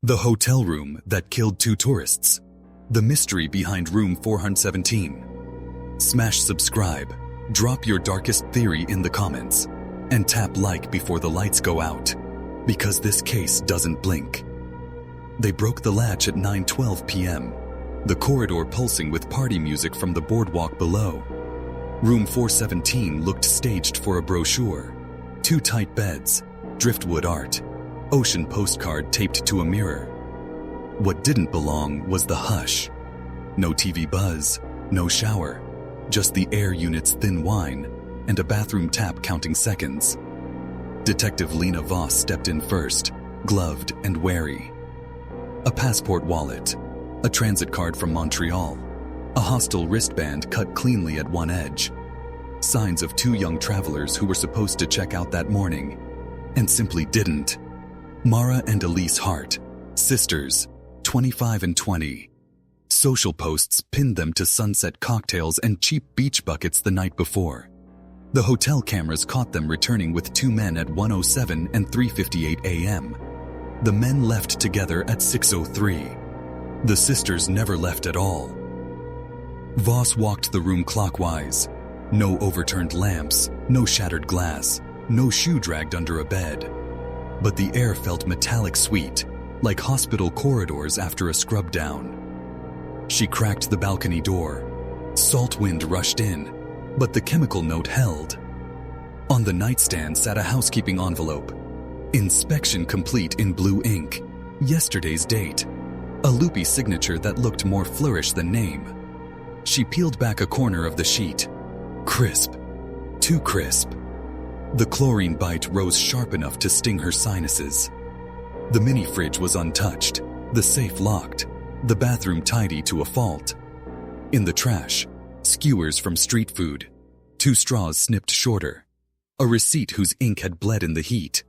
The hotel room that killed 2 tourists. The mystery behind room 417. Smash subscribe, drop your darkest theory in the comments, and tap like before the lights go out, because this case doesn't blink. They broke the latch at 9:12 p.m., the corridor pulsing with party music from the boardwalk below. Room 417 looked staged for a brochure. 2 tight beds, driftwood art, ocean postcard taped to a mirror. What didn't belong was the hush. No TV buzz, no shower, just the air unit's thin whine and a bathroom tap counting seconds. Detective Lena Voss stepped in first, gloved and wary. A passport wallet, a transit card from Montreal, a hostile wristband cut cleanly at one edge. Signs of 2 young travelers who were supposed to check out that morning and simply didn't. Mara and Elise Hart, sisters, 25 and 20. Social posts pinned them to sunset cocktails and cheap beach buckets the night before. The hotel cameras caught them returning with 2 men at 1:07 and 3:58 a.m. The men left together at 6:03. The sisters never left at all. Voss walked the room clockwise. No overturned lamps, no shattered glass, no shoe dragged under a bed. But the air felt metallic sweet, like hospital corridors after a scrub down. She cracked the balcony door. Salt wind rushed in, but the chemical note held. On the nightstand sat a housekeeping envelope. Inspection complete in blue ink. Yesterday's date. A loopy signature that looked more flourish than name. She peeled back a corner of the sheet. Crisp. Too crisp. The chlorine bite rose sharp enough to sting her sinuses. The mini fridge was untouched, the safe locked, the bathroom tidy to a fault. In the trash, skewers from street food, 2 straws snipped shorter, a receipt whose ink had bled in the heat.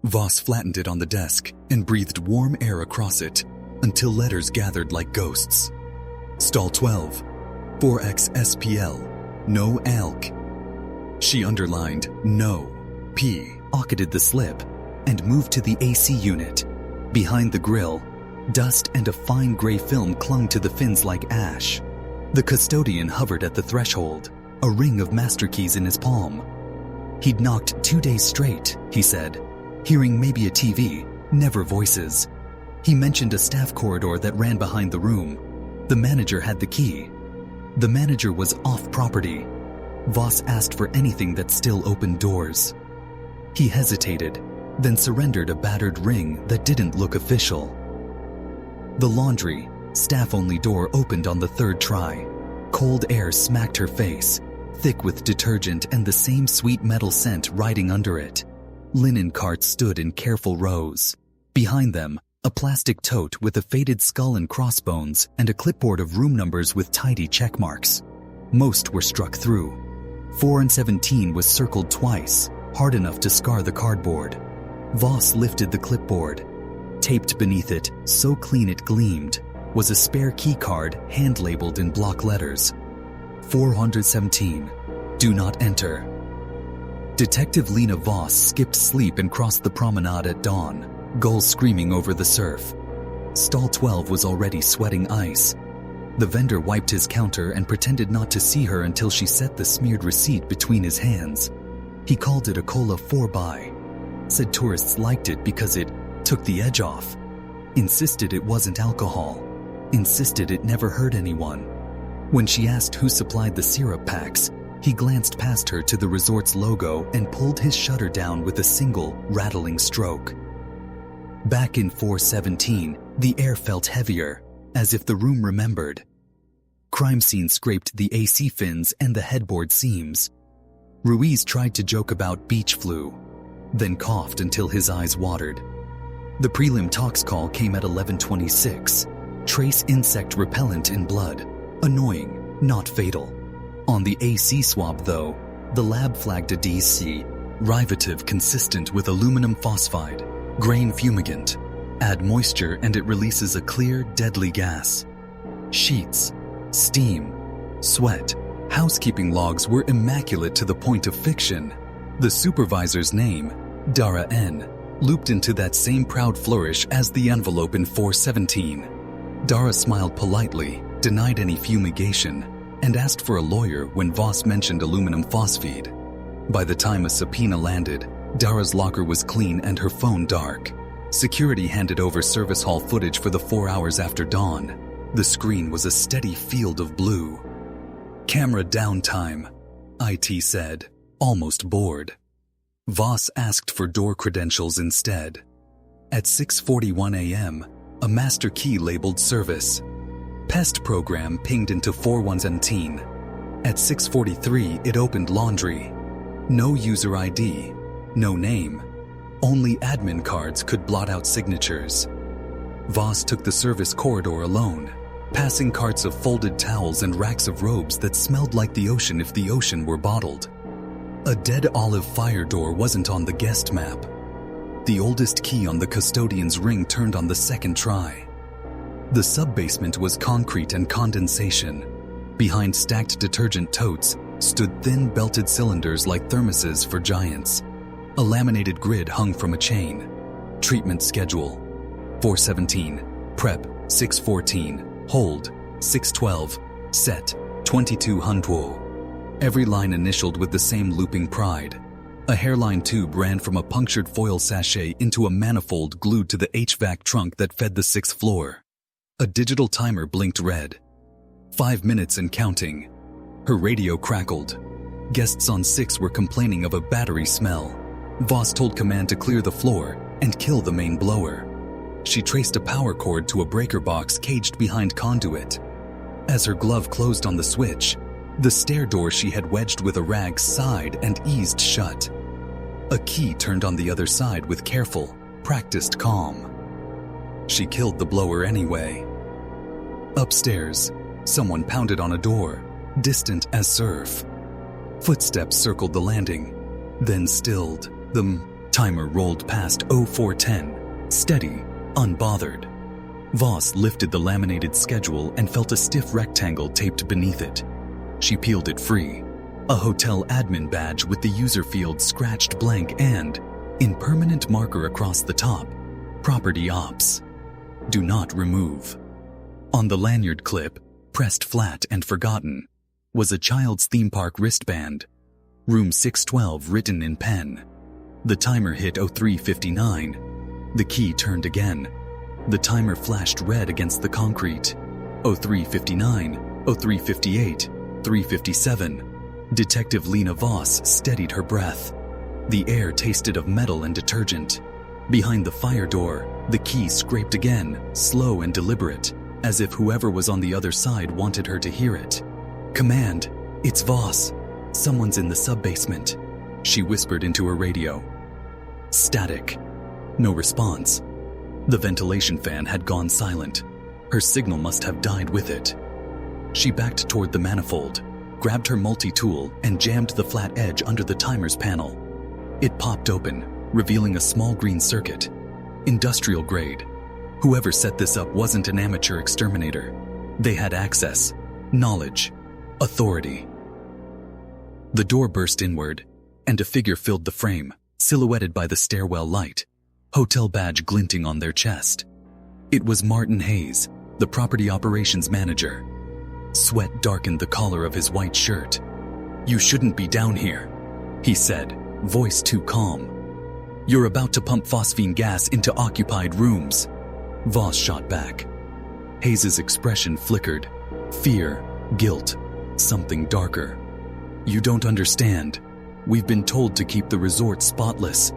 Voss flattened it on the desk and breathed warm air across it until letters gathered like ghosts. Stall 12, 4XSPL, no ALK. She underlined no, P, pocketed the slip, and moved to the AC unit. Behind the grill, dust and a fine gray film clung to the fins like ash. The custodian hovered at the threshold, a ring of master keys in his palm. He'd knocked 2 days straight, he said, hearing maybe a TV, never voices. He mentioned a staff corridor that ran behind the room. The manager had the key. The manager was off property. Voss asked for anything that still opened doors. He hesitated, then surrendered a battered ring that didn't look official. The laundry, staff-only door opened on the 3rd try. Cold air smacked her face, thick with detergent and the same sweet metal scent riding under it. Linen carts stood in careful rows. Behind them, a plastic tote with a faded skull and crossbones and a clipboard of room numbers with tidy check marks. Most were struck through. 4 and 17 was circled twice, hard enough to scar the cardboard. Voss lifted the clipboard. Taped beneath it, so clean it gleamed, was a spare key card hand-labeled in block letters. 417, do not enter. Detective Lena Voss skipped sleep and crossed the promenade at dawn, gulls screaming over the surf. Stall 12 was already sweating ice. The vendor wiped his counter and pretended not to see her until she set the smeared receipt between his hands. He called it a Cola 4-buy. Said tourists liked it because it took the edge off. Insisted it wasn't alcohol. Insisted it never hurt anyone. When she asked who supplied the syrup packs, he glanced past her to the resort's logo and pulled his shutter down with a single, rattling stroke. Back in 417, the air felt heavier, as if the room remembered. Crime scene scraped the AC fins and the headboard seams. Ruiz tried to joke about beach flu, then coughed until his eyes watered. The prelim tox call came at 11:26. Trace insect repellent in blood. Annoying, not fatal. On the AC swab, though, the lab flagged a DC, rivative consistent with aluminum phosphide, grain fumigant. Add moisture and it releases a clear, deadly gas. Sheets, steam, sweat, housekeeping logs were immaculate to the point of fiction. The supervisor's name, Dara N., looped into that same proud flourish as the envelope in 417. Dara smiled politely, denied any fumigation, and asked for a lawyer when Voss mentioned aluminum phosphide. By the time a subpoena landed, Dara's locker was clean and her phone dark. Security handed over service hall footage for the 4 hours after dawn. The screen was a steady field of blue. "Camera downtime," IT said, almost bored. Voss asked for door credentials instead. At 6:41 a.m., a master key labeled service. Pest program pinged into 4117. At 6:43, it opened laundry. No user ID, no name. Only admin cards could blot out signatures. Voss took the service corridor alone, passing carts of folded towels and racks of robes that smelled like the ocean if the ocean were bottled. A dead olive fire door wasn't on the guest map. The oldest key on the custodian's ring turned on the second try. The sub-basement was concrete and condensation. Behind stacked detergent totes stood thin belted cylinders like thermoses for giants. A laminated grid hung from a chain. Treatment schedule: 417, prep 614, hold 612, set 2200. Every line initialed with the same looping pride. A hairline tube ran from a punctured foil sachet into a manifold glued to the HVAC trunk that fed the 6th floor. A digital timer blinked red. 5 minutes and counting. Her radio crackled. Guests on 6 were complaining of a battery smell. Voss told command to clear the floor and kill the main blower. She traced a power cord to a breaker box caged behind conduit. As her glove closed on the switch, the stair door she had wedged with a rag sighed and eased shut. A key turned on the other side with careful, practiced calm. She killed the blower anyway. Upstairs, someone pounded on a door, distant as surf. Footsteps circled the landing, then stilled. The timer rolled past 0410, steady, unbothered. Voss lifted the laminated schedule and felt a stiff rectangle taped beneath it. She peeled it free. A hotel admin badge with the user field scratched blank and, in permanent marker across the top, Property Ops. Do not remove. On the lanyard clip, pressed flat and forgotten, was a child's theme park wristband. Room 612 written in pen. The timer hit 03:59. The key turned again. The timer flashed red against the concrete. 03:59, 03:58, 3:57. Detective Lena Voss steadied her breath. The air tasted of metal and detergent. Behind the fire door, the key scraped again, slow and deliberate, as if whoever was on the other side wanted her to hear it. "Command, it's Voss. Someone's in the sub-basement," she whispered into her radio. Static. No response. The ventilation fan had gone silent. Her signal must have died with it. She backed toward the manifold, grabbed her multi-tool, and jammed the flat edge under the timer's panel. It popped open, revealing a small green circuit. Industrial grade. Whoever set this up wasn't an amateur exterminator. They had access, knowledge, authority. The door burst inward, and a figure filled the frame, silhouetted by the stairwell light, hotel badge glinting on their chest. It was Martin Hayes, the property operations manager. Sweat darkened the collar of his white shirt. "You shouldn't be down here," he said, voice too calm. "You're about to pump phosphine gas into occupied rooms." Voss shot back. Hayes's expression flickered. Fear, guilt, something darker. "You don't understand. We've been told to keep the resort spotless.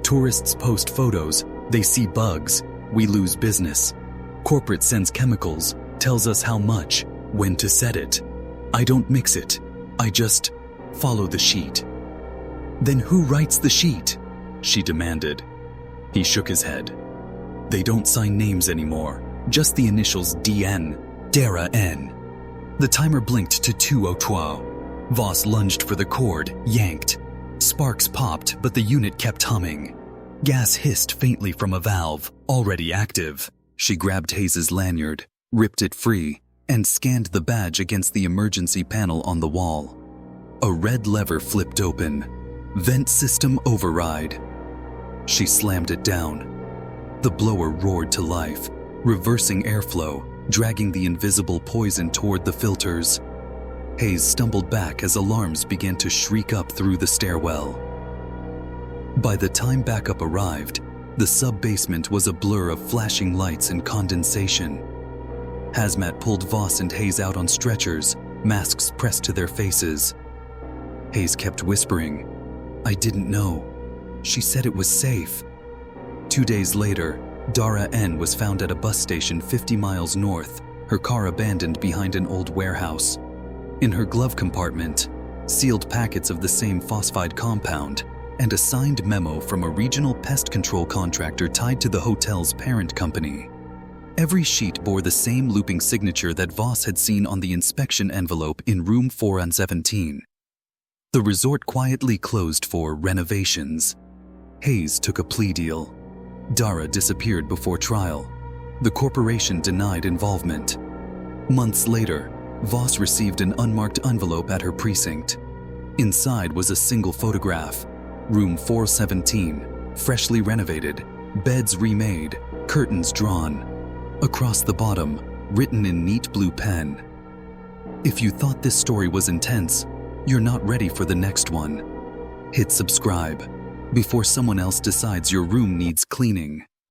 Tourists post photos, they see bugs, we lose business. Corporate sends chemicals, tells us how much, when to set it. I don't mix it. I just follow the sheet." "Then who writes the sheet?" she demanded. He shook his head. "They don't sign names anymore, just the initials DN, Dara N." The timer blinked to 2:02. Voss lunged for the cord, yanked. Sparks popped, but the unit kept humming. Gas hissed faintly from a valve, already active. She grabbed Hayes's lanyard, ripped it free, and scanned the badge against the emergency panel on the wall. A red lever flipped open. Vent system override. She slammed it down. The blower roared to life, reversing airflow, dragging the invisible poison toward the filters. Hayes stumbled back as alarms began to shriek up through the stairwell. By the time backup arrived, the sub-basement was a blur of flashing lights and condensation. Hazmat pulled Voss and Hayes out on stretchers, masks pressed to their faces. Hayes kept whispering, "I didn't know. She said it was safe." 2 days later, Dara N. was found at a bus station 50 miles north, her car abandoned behind an old warehouse. In her glove compartment, sealed packets of the same phosphide compound, and a signed memo from a regional pest control contractor tied to the hotel's parent company. Every sheet bore the same looping signature that Voss had seen on the inspection envelope in room 417. The resort quietly closed for renovations. Hayes took a plea deal. Dara disappeared before trial. The corporation denied involvement. Months later, Voss received an unmarked envelope at her precinct. Inside was a single photograph. Room 417, freshly renovated, beds remade, curtains drawn. Across the bottom, written in neat blue pen, "If you thought this story was intense, you're not ready for the next one. Hit subscribe before someone else decides your room needs cleaning."